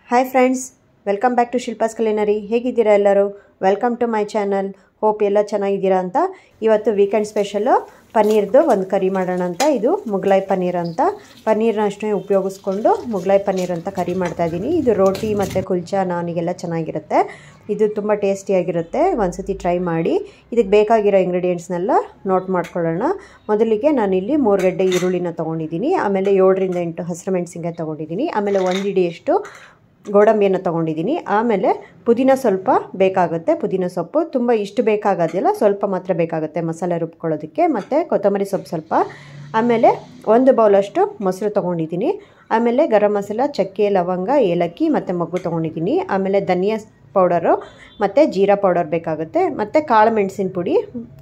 Hi friends, welcome back to Shilpa's culinary. ಹೇಗಿದ್ದೀರಾ ಎಲ್ಲರೂ? Welcome to my channel. Hope ಎಲ್ಲ ಚೆನ್ನಾಗಿದ್ದೀರಾ ಅಂತ. ಇವತ್ತು ವೀಕೆಂಡ್ ಸ್ಪೆಷಲ್ಲು ಪನ್ನೀರ್ದು ಒಂದು ಕರಿ ಮಾಡೋಣ ಅಂತ. ಇದು ಮುಗ್ಲಾಯ್ ಪನ್ನೀರ್ ಅಂತ. ಪನ್ನೀರ್ನ ಅಷ್ಟೇ ಉಪಯೋಗಿಸ್ಕೊಂಡು ಮುಗ್ಲಾಯ್ ಪನ್ನೀರ್ ಅಂತ ಕರಿ ಮಾಡ್ತಾಯಿದ್ದೀನಿ. ಇದು ರೋಟಿ ಮತ್ತು ಕುಲ್ಚಾ ನಾನಿಗೆಲ್ಲ ಚೆನ್ನಾಗಿರುತ್ತೆ. ಇದು ತುಂಬ ಟೇಸ್ಟಿಯಾಗಿರುತ್ತೆ. ಒಂದ್ಸತಿ ಟ್ರೈ ಮಾಡಿ. ಇದಕ್ಕೆ ಬೇಕಾಗಿರೋ ಇಂಗ್ರೀಡಿಯೆಂಟ್ಸ್ನೆಲ್ಲ ನೋಟ್ ಮಾಡ್ಕೊಳ್ಳೋಣ. ಮೊದಲಿಗೆ ನಾನಿಲ್ಲಿ 3 ಗಡ್ಡೆ ಈರುಳ್ಳಿನ ತೊಗೊಂಡಿದ್ದೀನಿ. ಆಮೇಲೆ 7 ರಿಂದ 8 ಹಸಿರು ಮೆಣಸಿನ್ಕಾಯಿ ತೊಗೊಂಡಿದ್ದೀನಿ. ಆಮೇಲೆ 1 ಹಿಡಿಯಷ್ಟು ಗೋಡಂಬಿಯನ್ನು ತೊಗೊಂಡಿದ್ದೀನಿ. ಆಮೇಲೆ ಪುದೀನ ಸ್ವಲ್ಪ ಬೇಕಾಗುತ್ತೆ. ಪುದೀನ ಸೊಪ್ಪು ತುಂಬ ಇಷ್ಟು ಬೇಕಾಗೋದಿಲ್ಲ, ಸ್ವಲ್ಪ ಮಾತ್ರ ಬೇಕಾಗುತ್ತೆ ಮಸಾಲೆ ರುಬ್ಕೊಳ್ಳೋದಕ್ಕೆ. ಮತ್ತು ಕೊತ್ತಂಬರಿ ಸೊಪ್ಪು ಸ್ವಲ್ಪ. ಆಮೇಲೆ 1 ಬೌಲಷ್ಟು ಮೊಸರು ತೊಗೊಂಡಿದ್ದೀನಿ. ಆಮೇಲೆ ಗರಂ ಮಸಾಲ, ಚಕ್ಕೆ, ಲವಂಗ, ಏಲಕ್ಕಿ ಮತ್ತು ಮೊಗ್ಗು ತೊಗೊಂಡಿದ್ದೀನಿ. ಆಮೇಲೆ ಧನಿಯಾ ಪೌಡರು ಮತ್ತು ಜೀರಾ ಪೌಡರ್ ಬೇಕಾಗುತ್ತೆ. ಮತ್ತು ಕಾಳು ಮೆಣಸಿನ ಪುಡಿ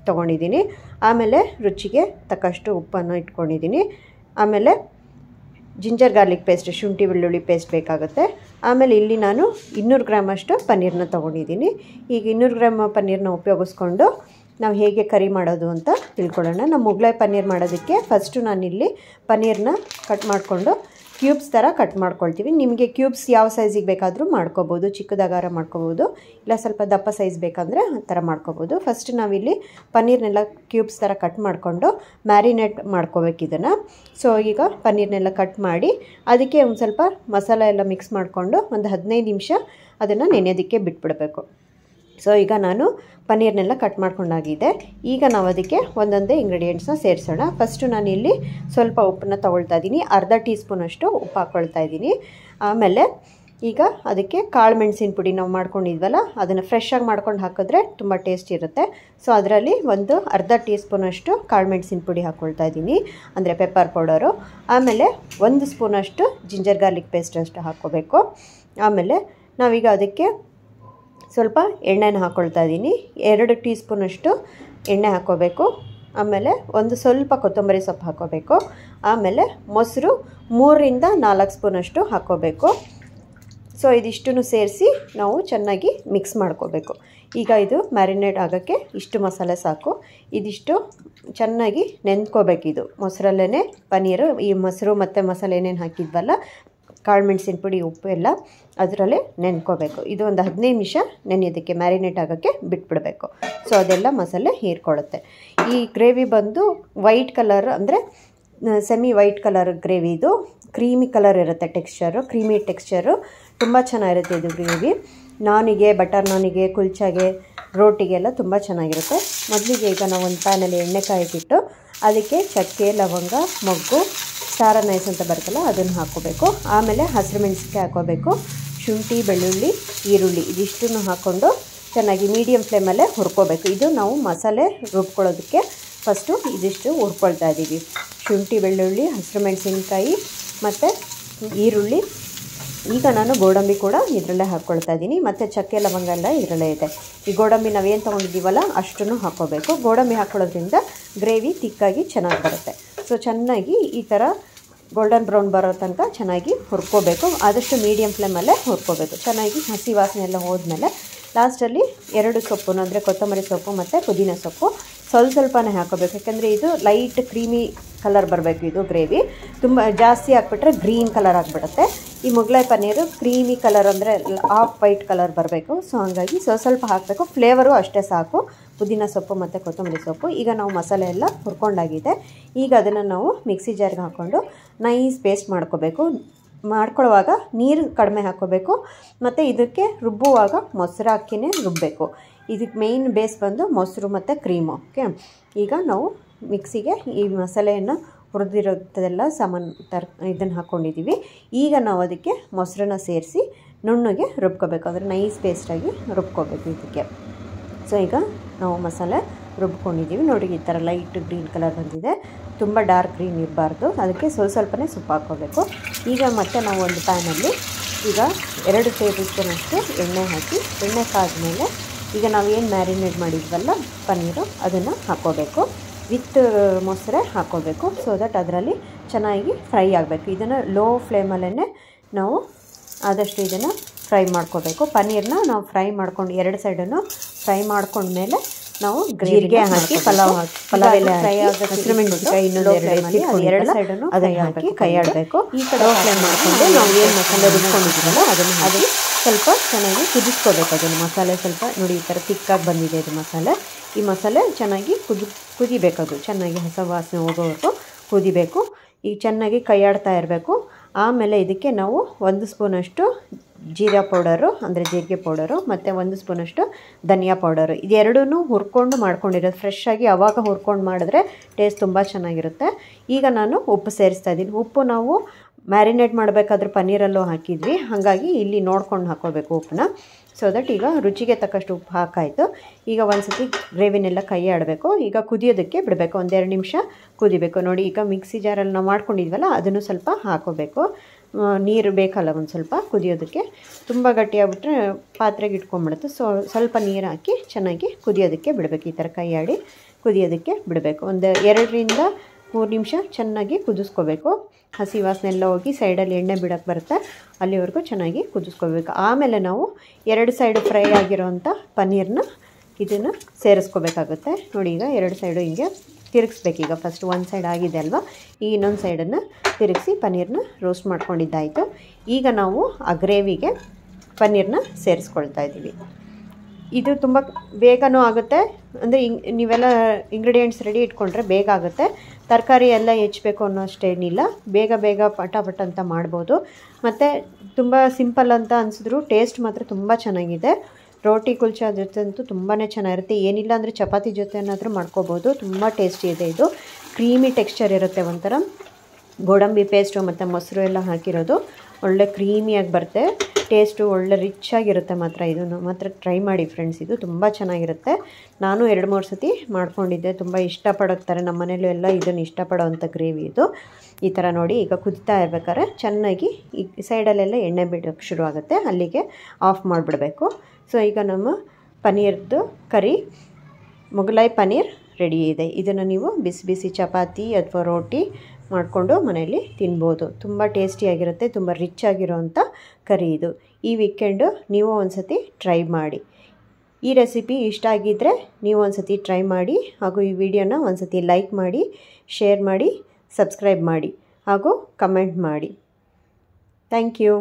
ತೊಗೊಂಡಿದ್ದೀನಿ. ಆಮೇಲೆ ರುಚಿಗೆ ತಕ್ಕಷ್ಟು ಉಪ್ಪನ್ನು ಇಟ್ಕೊಂಡಿದ್ದೀನಿ. ಆಮೇಲೆ ಜಿಂಜರ್ ಗಾರ್ಲಿಕ್ ಪೇಸ್ಟ್, ಶುಂಠಿ ಬೆಳ್ಳುಳ್ಳಿ ಪೇಸ್ಟ್ ಬೇಕಾಗುತ್ತೆ. ಆಮೇಲೆ ಇಲ್ಲಿ ನಾನು 200 ಗ್ರಾಮಷ್ಟು ಪನ್ನೀರನ್ನ ತೊಗೊಂಡಿದ್ದೀನಿ. ಈಗ 200 ಗ್ರಾಮ್ ಪನ್ನೀರನ್ನ ಉಪಯೋಗಿಸ್ಕೊಂಡು ನಾವು ಹೇಗೆ ಕರಿ ಮಾಡೋದು ಅಂತ ತಿಳ್ಕೊಳ್ಳೋಣ. ನಾವು ಮುಗ್ಲಾಯ್ ಪನ್ನೀರ್ ಮಾಡೋದಕ್ಕೆ ಫಸ್ಟು ನಾನಿಲ್ಲಿ ಪನ್ನೀರನ್ನ ಕಟ್ ಮಾಡಿಕೊಂಡು ಕ್ಯೂಬ್ಸ್ ಥರ ಕಟ್ ಮಾಡ್ಕೊಳ್ತೀವಿ. ನಿಮಗೆ ಕ್ಯೂಬ್ಸ್ ಯಾವ ಸೈಜಿಗೆ ಬೇಕಾದರೂ ಮಾಡ್ಕೋಬೋದು. ಚಿಕ್ಕದಾಗಾರ ಮಾಡ್ಕೋಬೋದು, ಇಲ್ಲ ಸ್ವಲ್ಪ ದಪ್ಪ ಸೈಜ್ ಬೇಕಂದರೆ ಆ ಥರ ಮಾಡ್ಕೋಬೋದು. ಫಸ್ಟ್ ನಾವಿಲ್ಲಿ ಪನ್ನೀರ್ನೆಲ್ಲ ಕ್ಯೂಬ್ಸ್ ಥರ ಕಟ್ ಮಾಡಿಕೊಂಡು ಮ್ಯಾರಿನೇಟ್ ಮಾಡ್ಕೋಬೇಕು ಇದನ್ನು. ಸೊ ಈಗ ಪನ್ನೀರ್ನೆಲ್ಲ ಕಟ್ ಮಾಡಿ ಅದಕ್ಕೆ ಒಂದು ಸ್ವಲ್ಪ ಮಸಾಲೆ ಎಲ್ಲ ಮಿಕ್ಸ್ ಮಾಡಿಕೊಂಡು ಒಂದು 15 ನಿಮಿಷ ಅದನ್ನು ನೆನೆಯೋದಕ್ಕೆ ಬಿಟ್ಬಿಡಬೇಕು. ಸೊ ಈಗ ನಾನು ಪನ್ನೀರ್ನೆಲ್ಲ ಕಟ್ ಮಾಡ್ಕೊಂಡಾಗಿದೆ. ಈಗ ನಾವು ಅದಕ್ಕೆ ಒಂದೊಂದೇ ಇಂಗ್ರೀಡಿಯೆಂಟ್ಸ್ನ ಸೇರಿಸೋಣ. ಫಸ್ಟು ನಾನಿಲ್ಲಿ ಸ್ವಲ್ಪ ಉಪ್ಪನ್ನ ತೊಗೊಳ್ತಾ ಇದ್ದೀನಿ. ಅರ್ಧ ಟೀ ಸ್ಪೂನಷ್ಟು ಉಪ್ಪು ಹಾಕ್ಕೊಳ್ತಾ ಇದ್ದೀನಿ. ಆಮೇಲೆ ಈಗ ಅದಕ್ಕೆ ಕಾಳು ಮೆಣಸಿನ ಪುಡಿ ನಾವು ಮಾಡ್ಕೊಂಡಿದ್ವಲ್ಲ, ಅದನ್ನು ಫ್ರೆಶ್ಶಾಗಿ ಮಾಡ್ಕೊಂಡು ಹಾಕಿದ್ರೆ ತುಂಬ ಟೇಸ್ಟ್ ಇರುತ್ತೆ. ಸೊ ಅದರಲ್ಲಿ ಒಂದು ಅರ್ಧ ಟೀ ಸ್ಪೂನಷ್ಟು ಕಾಳು ಮೆಣಸಿನ ಪುಡಿ ಹಾಕ್ಕೊಳ್ತಾ ಇದ್ದೀನಿ, ಅಂದರೆ ಪೆಪ್ಪರ್ ಪೌಡರು. ಆಮೇಲೆ 1 ಸ್ಪೂನಷ್ಟು ಜಿಂಜರ್ ಗಾರ್ಲಿಕ್ ಪೇಸ್ಟ್ ಅಷ್ಟು ಹಾಕ್ಕೋಬೇಕು. ಆಮೇಲೆ ನಾವೀಗ ಅದಕ್ಕೆ ಸ್ವಲ್ಪ ಎಣ್ಣೆನ ಹಾಕ್ಕೊಳ್ತಾ ಇದ್ದೀನಿ. 2 ಟೀ ಸ್ಪೂನಷ್ಟು ಎಣ್ಣೆ ಹಾಕ್ಕೋಬೇಕು. ಆಮೇಲೆ ಒಂದು ಸ್ವಲ್ಪ ಕೊತ್ತಂಬರಿ ಸೊಪ್ಪು ಹಾಕ್ಕೋಬೇಕು. ಆಮೇಲೆ ಮೊಸರು 3 ರಿಂದ 4 ಸ್ಪೂನಷ್ಟು ಹಾಕ್ಕೋಬೇಕು. ಸೊ ಇದಿಷ್ಟನ್ನು ಸೇರಿಸಿ ನಾವು ಚೆನ್ನಾಗಿ ಮಿಕ್ಸ್ ಮಾಡ್ಕೋಬೇಕು. ಈಗ ಇದು ಮ್ಯಾರಿನೇಟ್ ಆಗೋಕ್ಕೆ ಇಷ್ಟು ಮಸಾಲೆ ಸಾಕು. ಇದಿಷ್ಟು ಚೆನ್ನಾಗಿ ನೆಂದ್ಕೋಬೇಕು. ಇದು ಮೊಸರಲ್ಲೇ ಪನ್ನೀರು, ಈ ಮೊಸರು ಮತ್ತು ಮಸಾಲೆ ಏನೇನು ಹಾಕಿದ್ವಲ್ಲ, ಕಾಳು ಮೆಣಸಿನ ಪುಡಿ, ಉಪ್ಪು ಎಲ್ಲ ಅದರಲ್ಲೇ ನೆನ್ಕೋಬೇಕು. ಇದು ಒಂದು 15 ನಿಮಿಷ ನೆನೆಯೋದಕ್ಕೆ, ಮ್ಯಾರಿನೇಟ್ ಆಗೋಕ್ಕೆ ಬಿಟ್ಬಿಡಬೇಕು. ಸೊ ಅದೆಲ್ಲ ಮಸಾಲೆ ಹೀರ್ಕೊಳ್ಳುತ್ತೆ. ಈ ಗ್ರೇವಿ ಬಂದು ವೈಟ್ ಕಲರ್, ಅಂದರೆ ಸೆಮಿ ವೈಟ್ ಕಲರ್ ಗ್ರೇವಿ. ಇದು ಕ್ರೀಮಿ ಕಲರ್ ಇರುತ್ತೆ, ಟೆಕ್ಸ್ಚರು ಕ್ರೀಮಿ ಟೆಕ್ಸ್ಚರು ತುಂಬ ಚೆನ್ನಾಗಿರುತ್ತೆ ಇದು ಗ್ರೇವಿ. ನಾನಿಗೆ, ಬಟರ್ ನಾನಿಗೆ, ಕುಲ್ಚಾಗೆ, ರೋಟಿಗೆಲ್ಲ ತುಂಬ ಚೆನ್ನಾಗಿರುತ್ತೆ. ಮೊದಲಿಗೆ ಈಗ ನಾವು ಒಂದು ಪ್ಯಾನಲ್ಲಿ ಎಣ್ಣೆ ಕಾಯಿಟ್ಟಿಟ್ಟು ಅದಕ್ಕೆ ಚಕ್ಕೆ, ಲವಂಗ, ಮೊಗ್ಗು, ಸ್ಟಾರ್ ಅನೈಸ್ ಅಂತ ಬರುತ್ತಲ್ಲ ಅದನ್ನು ಹಾಕ್ಕೋಬೇಕು. ಆಮೇಲೆ ಹಸಿರು ಮೆಣಸಿನ್ಕಾಯಿ ಹಾಕ್ಕೋಬೇಕು. ಶುಂಠಿ, ಬೆಳ್ಳುಳ್ಳಿ, ಈರುಳ್ಳಿ ಇದಿಷ್ಟನ್ನು ಹಾಕ್ಕೊಂಡು ಚೆನ್ನಾಗಿ ಮೀಡಿಯಮ್ ಫ್ಲೇಮಲ್ಲೇ ಹುರ್ಕೋಬೇಕು. ಇದು ನಾವು ಮಸಾಲೆ ರುಬ್ಕೊಳ್ಳೋದಕ್ಕೆ ಫಸ್ಟು ಇದಿಷ್ಟು ಹುರ್ಕೊಳ್ತಾ ಇದ್ದೀವಿ. ಶುಂಠಿ, ಬೆಳ್ಳುಳ್ಳಿ, ಹಸಿರು ಮೆಣಸಿನ್ಕಾಯಿ ಮತ್ತು ಈರುಳ್ಳಿ. ಈಗ ನಾನು ಗೋಡಂಬಿ ಕೂಡ ಇದರಲ್ಲೇ ಹಾಕ್ಕೊಳ್ತಾ ಇದ್ದೀನಿ. ಮತ್ತು ಚಕ್ಕೆ, ಲವಂಗ ಎಲ್ಲ ಇದರಲ್ಲೇ ಇದೆ. ಈ ಗೋಡಂಬಿ ನಾವೇನು ತೊಗೊಂಡಿದ್ದೀವಲ್ಲ ಅಷ್ಟನ್ನು ಹಾಕ್ಕೋಬೇಕು. ಗೋಡಂಬಿ ಹಾಕ್ಕೊಳ್ಳೋದ್ರಿಂದ ಗ್ರೇವಿ ತಿಕ್ಕಾಗಿ ಚೆನ್ನಾಗಿ ಬರುತ್ತೆ. ಸೊ ಚೆನ್ನಾಗಿ ಈ ಥರ ಗೋಲ್ಡನ್ ಬ್ರೌನ್ ಬರೋ ತನಕ ಚೆನ್ನಾಗಿ ಹುರ್ಕೋಬೇಕು. ಆದಷ್ಟು ಮೀಡಿಯಮ್ ಫ್ಲೇಮಲ್ಲೇ ಹುರ್ಕೋಬೇಕು. ಚೆನ್ನಾಗಿ ಹಸಿ ವಾಸನೆ ಎಲ್ಲ ಹೋದ್ಮೇಲೆ ಲಾಸ್ಟಲ್ಲಿ 2 ಸೊಪ್ಪು, ಅಂದರೆ ಕೊತ್ತಂಬರಿ ಸೊಪ್ಪು ಮತ್ತು ಪುದೀನ ಸೊಪ್ಪು ಸ್ವಲ್ಪನೇ ಹಾಕೋಬೇಕು. ಯಾಕೆಂದರೆ ಇದು ಲೈಟ್ ಕ್ರೀಮಿ ಕಲರ್ ಬರಬೇಕು. ಇದು ಗ್ರೇವಿ ತುಂಬ ಜಾಸ್ತಿ ಹಾಕ್ಬಿಟ್ರೆ ಗ್ರೀನ್ ಕಲರ್ ಆಗಿಬಿಡುತ್ತೆ. ಈ ಮುಗ್ಲಾಯ್ ಪನ್ನೀರು ಕ್ರೀಮಿ ಕಲರ್, ಅಂದರೆ ಆಫ್ ವೈಟ್ ಕಲರ್ ಬರಬೇಕು. ಸೊ ಹಾಗಾಗಿ ಸ್ವಲ್ಪ ಹಾಕಬೇಕು. ಫ್ಲೇವರು ಅಷ್ಟೇ ಸಾಕು, ಪುದೀನ ಸೊಪ್ಪು ಮತ್ತು ಕೊತ್ತಂಬರಿ ಸೊಪ್ಪು. ಈಗ ನಾವು ಮಸಾಲೆ ಎಲ್ಲ ಹುರ್ಕೊಂಡಾಗಿದೆ. ಈಗ ಅದನ್ನು ನಾವು ಮಿಕ್ಸಿ ಜಾರ್ಗೆ ಹಾಕ್ಕೊಂಡು ನೈಸ್ ಪೇಸ್ಟ್ ಮಾಡ್ಕೋಬೇಕು. ಮಾಡ್ಕೊಳ್ಳುವಾಗ ನೀರು ಕಡಿಮೆ ಹಾಕ್ಕೋಬೇಕು. ಮತ್ತು ಇದಕ್ಕೆ ರುಬ್ಬುವಾಗ ಮೊಸರು ಹಾಕಿನೇ ರುಬ್ಬಬೇಕು. ಇದಕ್ಕೆ ಮೇಯ್ನ್ ಬೇಸ್ ಬಂದು ಮೊಸರು ಮತ್ತು ಕ್ರೀಮು. ಓಕೆ, ಈಗ ನಾವು ಮಿಕ್ಸಿಗೆ ಈ ಮಸಾಲೆಯನ್ನು ಹುರಿದಿರೋದೆಲ್ಲ ಇದನ್ನು ಹಾಕ್ಕೊಂಡಿದ್ದೀವಿ. ಈಗ ನಾವು ಅದಕ್ಕೆ ಮೊಸರನ್ನ ಸೇರಿಸಿ ನುಣ್ಣಗೆ ರುಬ್ಕೋಬೇಕು. ಅಂದರೆ ನೈಸ್ ಪೇಸ್ಟಾಗಿ ರುಬ್ಕೋಬೇಕು ಇದಕ್ಕೆ. ಸೊ ಈಗ ನಾವು ಮಸಾಲೆ ರುಬ್ಕೊಂಡಿದ್ದೀವಿ. ನೋಡಿ, ಈ ಥರ ಲೈಟ್ ಗ್ರೀನ್ ಕಲರ್ ಬಂದಿದೆ. ತುಂಬ ಡಾರ್ಕ್ ಗ್ರೀನ್ ಇರಬಾರ್ದು. ಅದಕ್ಕೆ ಸ್ವಲ್ಪನೇ ಸೊಪ್ಪು ಹಾಕ್ಕೋಬೇಕು. ಈಗ ಮತ್ತೆ ನಾವು ಒಂದು ಪ್ಯಾನಲ್ಲಿ ಈಗ 2 ಟೇಬಲ್ ಸ್ಪೂನಷ್ಟು ಎಣ್ಣೆ ಹಾಕಿ, ಎಣ್ಣೆ ಕಾದ್ಮೇಲೆ ಈಗ ನಾವು ಏನು ಮ್ಯಾರಿನೇಟ್ ಮಾಡಿದ್ವಲ್ಲ ಪನ್ನೀರು, ಅದನ್ನು ಹಾಕ್ಕೋಬೇಕು. ವಿತ್ ಮೊಸರೆ ಹಾಕ್ಕೋಬೇಕು. ಸೊ ದಟ್ ಅದರಲ್ಲಿ ಚೆನ್ನಾಗಿ ಫ್ರೈ ಆಗಬೇಕು. ಇದನ್ನು ಲೋ ಫ್ಲೇಮಲ್ಲೇ ನಾವು ಆದಷ್ಟು ಇದನ್ನು ಫ್ರೈ ಮಾಡ್ಕೋಬೇಕು. ಪನ್ನೀರನ್ನ ನಾವು ಫ್ರೈ ಮಾಡ್ಕೊಂಡು 2 ಸೈಡನ್ನು ಫ್ರೈ ಮಾಡ್ಕೊಂಡ್ಮೇಲೆ ನಾವು ಜೀರಿಗೆ ಹಾಕಿ ಪಲಾವ್ ಎಲೆ ಹಾಕಿ ಹಸಿರುಮೆಣಸಿನಕಾಯಿ ಎರಡು ಸೈಡನ್ನು ಅದನ್ನು ಹಾಕಿ ಕೈ ಆಡಬೇಕು. ಈ ಕಡೆ ಫ್ರೈ ಮಾಡಿಕೊಂಡು ನಾವು ಏನು ಮಸಾಲೆ ರುಬ್ಕೊಂಡಿದ್ದೀವಲ್ಲ ಅದನ್ನು ಹಾಕಿ ಸ್ವಲ್ಪ ಚೆನ್ನಾಗಿ ಕುದಿಸ್ಕೋಬೇಕು. ಅದನ್ನು ಮಸಾಲೆ ಸ್ವಲ್ಪ ನೋಡಿ ಈ ಥರ ತಿಕ್ಕಾಗಿ ಬಂದಿದೆ ಇದು ಮಸಾಲೆ. ಈ ಮಸಾಲೆ ಚೆನ್ನಾಗಿ ಕುದಿಬೇಕು. ಅದು ಚೆನ್ನಾಗಿ ಹಸ ವಾಸನೆ ಹೋಗೋವರೆಗೂ ಕುದಿಬೇಕು. ಈಗ ಚೆನ್ನಾಗಿ ಕೈ ಆಡ್ತಾ ಇರಬೇಕು. ಆಮೇಲೆ ಇದಕ್ಕೆ ನಾವು 1 ಸ್ಪೂನಷ್ಟು ಜೀರಾ ಪೌಡರು ಅಂದರೆ ಜೀರಿಗೆ ಪೌಡರು ಮತ್ತು 1 ಸ್ಪೂನಷ್ಟು ಧನಿಯಾ ಪೌಡರು ಇದೆರಡೂ ಹುರ್ಕೊಂಡು ಮಾಡ್ಕೊಂಡಿರೋದು. ಫ್ರೆಶ್ ಆಗಿ ಆವಾಗ ಹುರ್ಕೊಂಡು ಮಾಡಿದ್ರೆ ಟೇಸ್ಟ್ ತುಂಬ ಚೆನ್ನಾಗಿರುತ್ತೆ. ಈಗ ನಾನು ಉಪ್ಪು ಸೇರಿಸ್ತಾ ಇದ್ದೀನಿ. ಉಪ್ಪು ನಾವು ಮ್ಯಾರಿನೇಟ್ ಮಾಡಬೇಕಾದ್ರೆ ಪನ್ನೀರಲ್ಲೂ ಹಾಕಿದ್ವಿ, ಹಾಗಾಗಿ ಇಲ್ಲಿ ನೋಡ್ಕೊಂಡು ಹಾಕ್ಕೋಬೇಕು ಉಪ್ಪನ್ನ. ಸೊ ದಟ್ ಈಗ ರುಚಿಗೆ ತಕ್ಕಷ್ಟು ಉಪ್ಪು ಹಾಕಾಯಿತು. ಈಗ ಒಂದು ಸತಿ ಗ್ರೇವಿನೆಲ್ಲ ಕೈ ಆಡಬೇಕು. ಈಗ ಕುದಿಯೋದಕ್ಕೆ ಬಿಡಬೇಕು. 1-2 ನಿಮಿಷ ಕುದಿಬೇಕು. ನೋಡಿ ಈಗ ಮಿಕ್ಸಿ ಜಾರಲ್ಲಿ ನಾವು ಮಾಡ್ಕೊಂಡಿದ್ವಲ್ಲ ಅದನ್ನು ಸ್ವಲ್ಪ ಹಾಕೋಬೇಕು. ನೀರು ಬೇಕಲ್ಲ ಒಂದು ಸ್ವಲ್ಪ ಕುದಿಯೋದಕ್ಕೆ. ತುಂಬ ಗಟ್ಟಿಯಾಗ್ಬಿಟ್ರೆ ಪಾತ್ರೆಗೆ ಇಟ್ಕೊಂಡ್ಬಿಡುತ್ತೆ. ಸೊ ಸ್ವಲ್ಪ ನೀರು ಹಾಕಿ ಚೆನ್ನಾಗಿ ಕುದಿಯೋದಕ್ಕೆ ಬಿಡಬೇಕು. ಈ ಥರ ಕೈ ಆಡಿ ಕುದಿಯೋದಕ್ಕೆ ಬಿಡಬೇಕು. 2-3 ನಿಮಿಷ ಚೆನ್ನಾಗಿ ಕುದಿಸ್ಕೋಬೇಕು. ಹಸಿ ವಾಸನೆ ಎಲ್ಲ ಹೋಗಿ ಸೈಡಲ್ಲಿ ಎಣ್ಣೆ ಬಿಡೋಕ್ಕೆ ಬರುತ್ತೆ, ಅಲ್ಲಿವರೆಗೂ ಚೆನ್ನಾಗಿ ಕುದಿಸ್ಕೋಬೇಕು. ಆಮೇಲೆ ನಾವು 2 ಸೈಡು ಫ್ರೈ ಆಗಿರೋವಂಥ ಪನ್ನೀರನ್ನ ಇದನ್ನು ಸೇರಿಸ್ಕೋಬೇಕಾಗುತ್ತೆ. ನೋಡಿ ಈಗ 2 ಸೈಡು ಹಿಂಗೆ ತಿರುಗಿಸ್ಬೇಕೀಗ. ಫಸ್ಟ್ ಒಂದು ಸೈಡ್ ಆಗಿದೆ ಅಲ್ವಾ, ಈ ಇನ್ನೊಂದು ಸೈಡನ್ನು ತಿರುಗಿಸಿ ಪನ್ನೀರನ್ನ ರೋಸ್ಟ್ ಮಾಡ್ಕೊಂಡಿದ್ದಾಯಿತು. ಈಗ ನಾವು ಆ ಗ್ರೇವಿಗೆ ಪನ್ನೀರನ್ನ ಸೇರಿಸ್ಕೊಳ್ತಾ ಇದ್ದೀವಿ. ಇದು ತುಂಬ ಬೇಗನೂ ಆಗುತ್ತೆ. ಅಂದರೆ ನೀವೆಲ್ಲ ಇಂಗ್ರೀಡಿಯೆಂಟ್ಸ್ ರೆಡಿ ಇಟ್ಕೊಂಡ್ರೆ ಬೇಗ ಆಗುತ್ತೆ. ತರಕಾರಿ ಎಲ್ಲ ಹೆಚ್ಚಬೇಕು ಅನ್ನೋ ಅಷ್ಟೇನಿಲ್ಲ. ಬೇಗ ಪಟ ಅಂತ ಮಾಡ್ಬೋದು. ಮತ್ತು ತುಂಬ ಸಿಂಪಲ್ ಅಂತ ಅನಿಸಿದ್ರು ಟೇಸ್ಟ್ ಮಾತ್ರ ತುಂಬ ಚೆನ್ನಾಗಿದೆ. ರೋಟಿ ಕುಲ್ಚಾ ಜೊತೆ ಅಂತೂ ತುಂಬಾ ಚೆನ್ನಾಗಿರುತ್ತೆ. ಏನಿಲ್ಲ ಅಂದರೆ ಚಪಾತಿ ಜೊತೆ ಏನಾದರೂ ಮಾಡ್ಕೋಬೋದು. ತುಂಬ ಟೇಸ್ಟಿ ಇದೆ ಇದು. ಕ್ರೀಮಿ ಟೆಕ್ಸ್ಚರ್ ಇರುತ್ತೆ. ಒಂಥರ ಗೋಡಂಬಿ ಪೇಸ್ಟು ಮತ್ತು ಮೊಸರು ಎಲ್ಲ ಹಾಕಿರೋದು ಒಳ್ಳೆ ಕ್ರೀಮಿಯಾಗಿ ಬರುತ್ತೆ. ಟೇಸ್ಟು ಒಳ್ಳೆ ರಿಚ್ ಆಗಿರುತ್ತೆ. ಮಾತ್ರ ಇದನ್ನು ಮಾತ್ರ ಟ್ರೈ ಮಾಡಿ ಫ್ರೆಂಡ್ಸ್. ಇದು ತುಂಬ ಚೆನ್ನಾಗಿರುತ್ತೆ. ನಾನು 2-3 ಸತಿ ಮಾಡ್ಕೊಂಡಿದ್ದೆ. ತುಂಬ ಇಷ್ಟಪಡುತ್ತಾರೆ ನಮ್ಮ ಮನೇಲೂ ಎಲ್ಲ ಇದನ್ನು ಇಷ್ಟಪಡೋವಂಥ ಗ್ರೇವಿ ಇದು. ಈ ಥರ ನೋಡಿ ಈಗ ಕುದಿತಾ ಇರ್ಬೇಕಾದ್ರೆ ಚೆನ್ನಾಗಿ ಈ ಸೈಡಲ್ಲೆಲ್ಲ ಎಣ್ಣೆ ಬಿಡೋಕ್ಕೆ ಶುರು ಆಗುತ್ತೆ. ಅಲ್ಲಿಗೆ ಆಫ್ ಮಾಡಿಬಿಡಬೇಕು. ಸೊ ಈಗ ನಮ್ಮ ಪನ್ನೀರ್ದು ಕರಿ ಮೊಗಲಾಯಿ ಪನ್ನೀರ್ ರೆಡಿ ಇದೆ. ಇದನ್ನು ನೀವು ಬಿಸಿ ಬಿಸಿ ಚಪಾತಿ ಅಥವಾ ರೋಟಿ ಮಾಡಿಕೊಂಡು ಮನೆಯಲ್ಲಿ ತಿನ್ಬೋದು. ತುಂಬ ಟೇಸ್ಟಿಯಾಗಿರುತ್ತೆ. ತುಂಬ ರಿಚ್ ಆಗಿರೋವಂಥ ಕರಿ ಇದು. ಈ ವೀಕೆಂಡು ನೀವು ಒಂದು ಸತಿ ಟ್ರೈ ಮಾಡಿ. ಈ ರೆಸಿಪಿ ಇಷ್ಟ ಆಗಿದ್ದರೆ ನೀವು ಒಂದು ಸತಿ ಟ್ರೈ ಮಾಡಿ. ಹಾಗೂ ಈ ವಿಡಿಯೋನ ಒಂದು ಸತಿ ಲೈಕ್ ಮಾಡಿ, ಶೇರ್ ಮಾಡಿ, ಸಬ್ಸ್ಕ್ರೈಬ್ ಮಾಡಿ ಹಾಗೂ ಕಮೆಂಟ್ ಮಾಡಿ. Thank you.